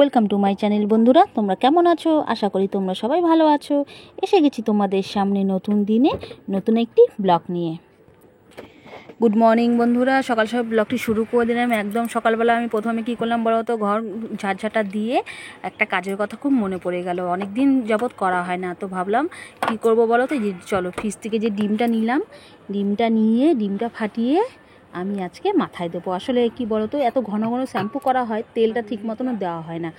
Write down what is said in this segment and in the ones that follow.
Welcome to my channel. বন্ধুরা, তোমরা কেমন আছো? আশা করি তোমরা সবাই ভালো আছো। এসে গেছি তোমাদের সামনে নতুন দিনে নতুন একটি ব্লগ নিয়ে। গুড মর্নিং বন্ধুরা, সকাল সকাল ব্লগটি শুরু করে দিলাম। একদম সকালবেলা আমি প্রথমে কী করলাম বলো তো, ঘর ঝাড়ঝাঁটা দিয়ে একটা কাজের কথা খুব মনে পড়ে গেল, অনেক দিন যাবৎ করা হয় না। তো ভাবলাম কী করব বলো তো, যে চলো ফ্রিজ থেকে যে ডিমটা নিলাম, ডিমটা ফাটিয়ে আমি আজকে মাথায় দেবো। আসলে কি বলো তো, এত ঘন ঘন শ্যাম্পু করা হয়, তেলটা ঠিক মতনও দেওয়া হয় না।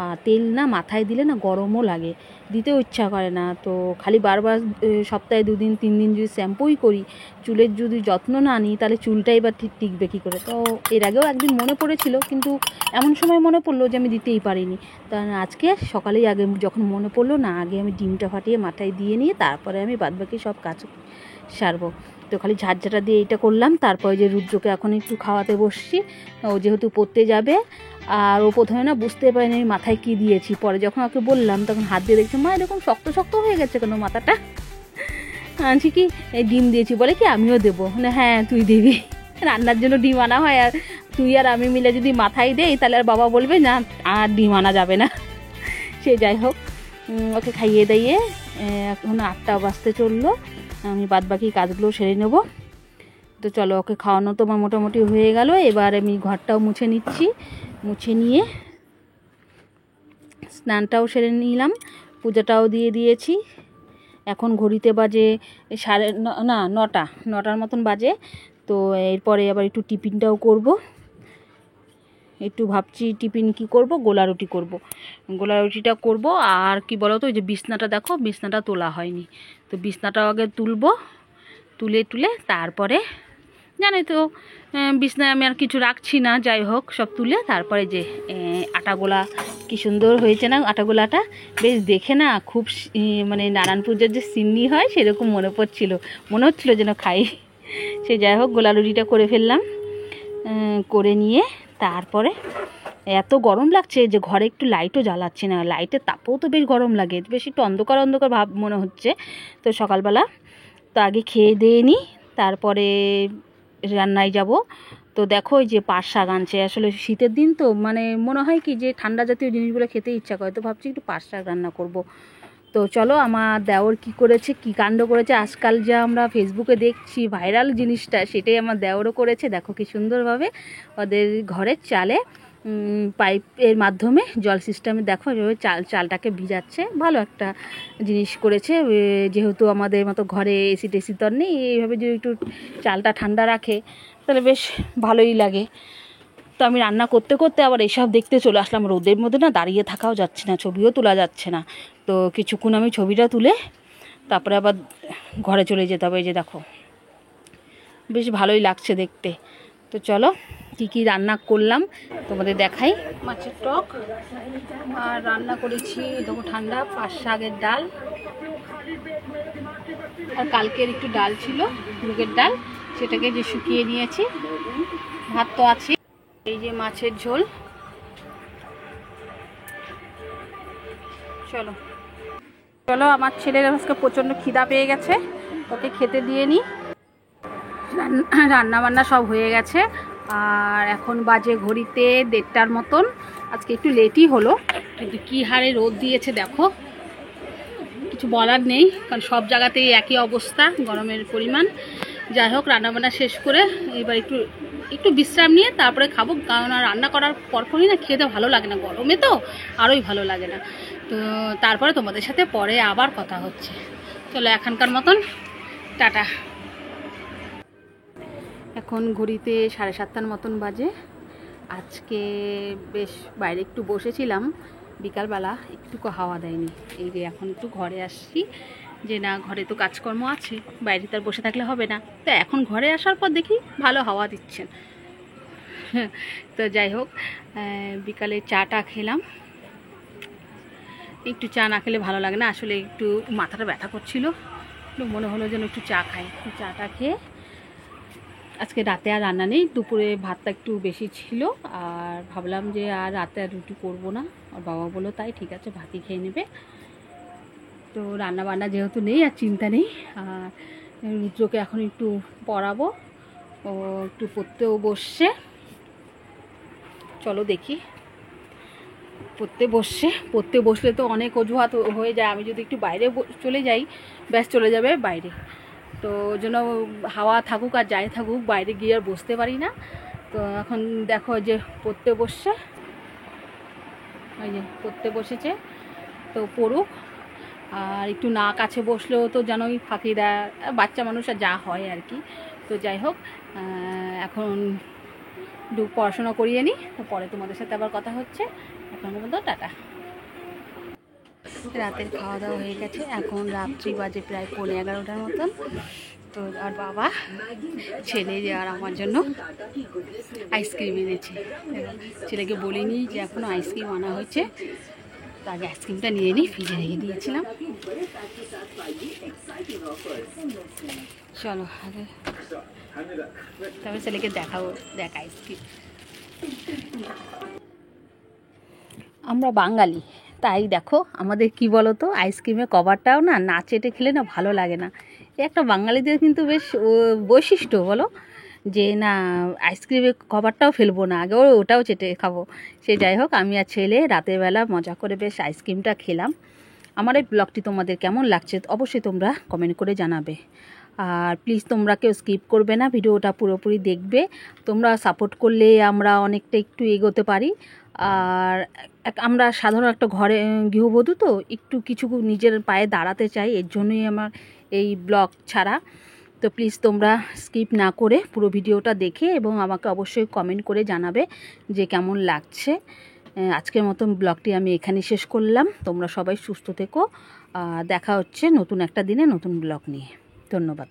আর তেল না মাথায় দিলে না গরমও লাগে, দিতেও ইচ্ছা করে না। তো খালি বারবার সপ্তাহে 2 দিন 3 দিন যদি শ্যাম্পুই করি, চুলের যদি যত্ন না নিই, তাহলে চুলটাই বা টিকবে কী করে। তো এর আগেও একদিন মনে পড়েছিল, কিন্তু এমন সময় মনে পড়লো যে আমি দিতেই পারিনি। তা আজকে সকালেই আগে যখন মনে পড়লো না, আগে আমি ডিমটা ফাটিয়ে মাথায় দিয়ে নিয়ে তারপরে আমি বাদবাকি সব কাজ সারবো। তো খালি ঝাড়ঝাটা দিয়ে এইটা করলাম। তারপরে যে রুদ্রকে এখন একটু খাওয়াতে বসছি, ও যেহেতু পড়তে যাবে। আর ও প্রথমে না বুঝতে পারিনি আমি মাথায় কী দিয়েছি, পরে যখন ওকে বললাম তখন হাত দিয়ে দেখছি, মা এরকম শক্ত শক্ত হয়ে গেছে কেন মাথাটা। আনছি কি এই ডিম দিয়েছি, বলে কি আমিও দেবো না? হ্যাঁ তুই দিবি, রান্নার জন্য ডিম আনা হয়, আর তুই আর আমি মিলে যদি মাথায় দেই তাহলে আর বাবা বলবে না আর ডিম আনা যাবে না। সে যাই হোক, ওকে খাইয়ে দাইয়ে এখন 8টা বাজতে চললো, আমি বাদবাকি কাজগুলো সেরে নেব। তো চলো, ওকে খাওয়ানো তো আমার মোটামুটি হয়ে গেল। এবার আমি ঘরটাও মুছে নিচ্ছি, মুছে নিয়ে স্নানটাও সেরে নিলাম, পূজাটাও দিয়ে দিয়েছি। এখন ঘড়িতে বাজে 9টার মতন বাজে। তো এরপরে আবার একটু টিফিনটাও করব। একটু ভাবছি টিফিন কি করব, গোলা রুটি করব। গোলা রুটিটা করব। আর কি বলো তো, ওই যে বিছনাটা দেখো, বিছনাটা তোলা হয়নি, তো বিছনাটাও আগে তুলে তারপরে জানোই তো বিছনায় আমি আর কিছু রাখছি না। যাই হোক, সব তুলে তারপরে যে আটা গোলা কি সুন্দর হয়েছে না, আটা গোলাটা বেশ দেখে না খুব মানে নারায়ণ পুজোর যে সিন্নি হয় সেরকম মনে হচ্ছিল যেন খাই। সে যাই হোক, গোলা রুটিটা করে ফেললাম। করে নিয়ে তারপরে এত গরম লাগছে যে ঘরে একটু লাইটও জ্বালাচ্ছে না, লাইটের তাপেও তো বেশ গরম লাগে, বেশ একটু অন্ধকার অন্ধকার ভাব মনে হচ্ছে। তো সকালবেলা তো আগে খেয়ে দিয়ে নিই, তারপরে রান্নায় যাব। তো দেখো ওই যে পাট শাক আনছে, আসলে শীতের দিন তো মানে মনে হয় কি যে ঠান্ডা জাতীয় জিনিসগুলো খেতে ইচ্ছা করে, তো ভাবছি একটু পাট শাক রান্না করব। তো চলো, আমার দেওর কি করেছে, কি কাণ্ড করেছে, আজকাল যা আমরা ফেসবুকে দেখছি ভাইরাল জিনিসটা, সেটাই আমার দেওরও করেছে। দেখো কি সুন্দরভাবে ওদের ঘরের চালে পাইপের মাধ্যমে জল সিস্টেমে দেখো এভাবে চালটাকে ভিজাচ্ছে। ভালো একটা জিনিস করেছে, যেহেতু আমাদের মতো ঘরে এসি টেসি তো নেই, এইভাবে যদি একটু চালটা ঠান্ডা রাখে তাহলে বেশ ভালোই লাগে। তো আমি রান্না করতে করতে আবার এসব দেখতে চলে আসলাম। রোদের মধ্যে না দাঁড়িয়ে থাকাও যাচ্ছে না, ছবিও তোলা যাচ্ছে না। তো কিছুক্ষণ আমি ছবিটা তুলে তারপরে আবার ঘরে চলে যেতে হবে। এই যে দেখো, বেশ ভালোই লাগছে দেখতে। তো চলো, কি রান্না করলাম তোমাদের দেখাই। মাছের টক, আর রান্না করেছি দেখো ঠান্ডা পাট শাকের ডাল, আর কালকের একটু ডাল ছিল মুগের ডাল, সেটাকে যে শুকিয়ে নিয়েছি। ভাত তো আছে, এই যে মাছের ঝোল। চলো চলো, আমার ছেলের আজকে প্রচণ্ড খিদা পেয়ে গেছে, ওকে খেতে দিয়ে নিই। রান্না বান্না সব হয়ে গেছে, আর এখন বাজে ঘড়িতে 1:30টার মতন। আজকে একটু লেটই হলো, কিন্তু কী হারে রোদ দিয়েছে দেখো, কিছু বলার নেই, কারণ সব জায়গাতেই একই অবস্থা, গরমের পরিমাণ। যাই হোক, রান্নাবান্না শেষ করে এবার একটু বিশ্রাম নিয়ে তারপরে খাবো, কারণ আর রান্না করার পরপরই না খেতে ভালো লাগে না, গরমে তো আরোই ভালো লাগে না। তো তারপরে তোমাদের সাথে পরে আবার কথা হচ্ছে। চলো, এখনকার মতন টাটা। এখন ঘড়িতে 7:30টার মতন বাজে। আজকে বেশ বাইরে একটু বসেছিলাম, বিকালবেলা একটুকু হাওয়া দেয়নি। এই যে এখন একটু ঘরে আসছি, যে না ঘরে তো কাজকর্ম আছে, বাইরে তো আর বসে থাকলে হবে না। তো এখন ঘরে আসার পর দেখি ভালো হাওয়া দিচ্ছেন। তো যাই হোক, বিকালে চাটা খেলাম। একটু চা না খেলে ভালো লাগে না, আসলে একটু মাথাটা ব্যথা করছিল, মনে হলো যেন একটু চা খাই। চাটা খেয়ে আজকে রাতে আর রান্না নেই, দুপুরে ভাতটা একটু বেশি ছিল, আর ভাবলাম যে আর রাতে আর রুটি করবো না। আর বাবা বললো তাই ঠিক আছে, ভাতই খেয়ে নেবে। তো রান্না বান্না যেহেতু নেই আর চিন্তা নেই। আর রুদ্রকে এখন একটু পড়াবো, ও একটু পড়তেও বসছে। চলো দেখি। পড়তে বসলে তো অনেক অজুহাত হয়ে যায়। আমি যদি একটু বাইরে চলে যাই, ব্যাস চলে যাবে বাইরে। তো ওই জন্য হাওয়া থাকুক আর যাই থাকুক, বাইরে গিয়ে আর বসতে পারি না। তো এখন দেখো যে পড়তে বসছে, ওই যে পড়তে বসেছে, তো পড়ুক। আর একটু না কাছে বসলেও তো জানোই ফাঁকি দেয়, বাচ্চা মানুষ আর যা হয় আর কি। তো যাই হোক, এখন একটু পড়াশোনা করিয়ে নিই, তো পরে তোমাদের সাথে আবার কথা হচ্ছে। এখনের মতো টাটা। রাতের খাওয়া দাওয়া হয়ে গেছে, এখন রাত্রি বাজে প্রায় 11:30 মতন। তো আর বাবা, ছেলে আর আমার জন্য আইসক্রিম এনেছে। ছেলেকে বলিনি যে এখনও আইসক্রিম আনা হয়েছে, তো আগে আইসক্রিমটা নিয়ে নিই, ফ্রিজে রেখে দিয়েছিলাম। চলো আগে তবে ছেলেকে দেখাবো, দেখ আইসক্রিম। আমরা বাঙালি, তাই দেখো আমাদের কি বলো তো, আইসক্রিমের কভারটাও না চেটে খেলে না ভালো লাগে না। একটা বাঙালিদের কিন্তু বেশ বৈশিষ্ট্য বলো, যে না আইসক্রিমের কভারটাও ফেলবো না, আগে ওটাও চেটে খাবো। সে যাই হোক, আমি আর ছেলে রাতের বেলা মজা করে বেশ আইসক্রিমটা খেলাম। আমার এই ব্লগটি তোমাদের কেমন লাগছে অবশ্যই তোমরা কমেন্ট করে জানাবে। আর প্লিজ তোমরা কেউ স্কিপ করবে না, ভিডিওটা পুরোপুরি দেখবে। তোমরা সাপোর্ট করলে আমরা অনেকটা একটু এগোতে পারি। আর আমরা সাধারণ একটা ঘরে গৃহবধূ, তো একটু কিছু নিজের পায়ে দাঁড়াতে চাই, এর জন্যই আমার এই ব্লগ ছাড়া। তো প্লিজ তোমরা স্কিপ না করে পুরো ভিডিওটা দেখে এবং আমাকে অবশ্যই কমেন্ট করে জানাবে যে কেমন লাগছে। আজকের মতন ব্লগটি আমি এখানেই শেষ করলাম। তোমরা সবাই সুস্থ থেকো, দেখা হচ্ছে নতুন একটা দিনে নতুন ব্লগ নিয়ে। ধন্যবাদ।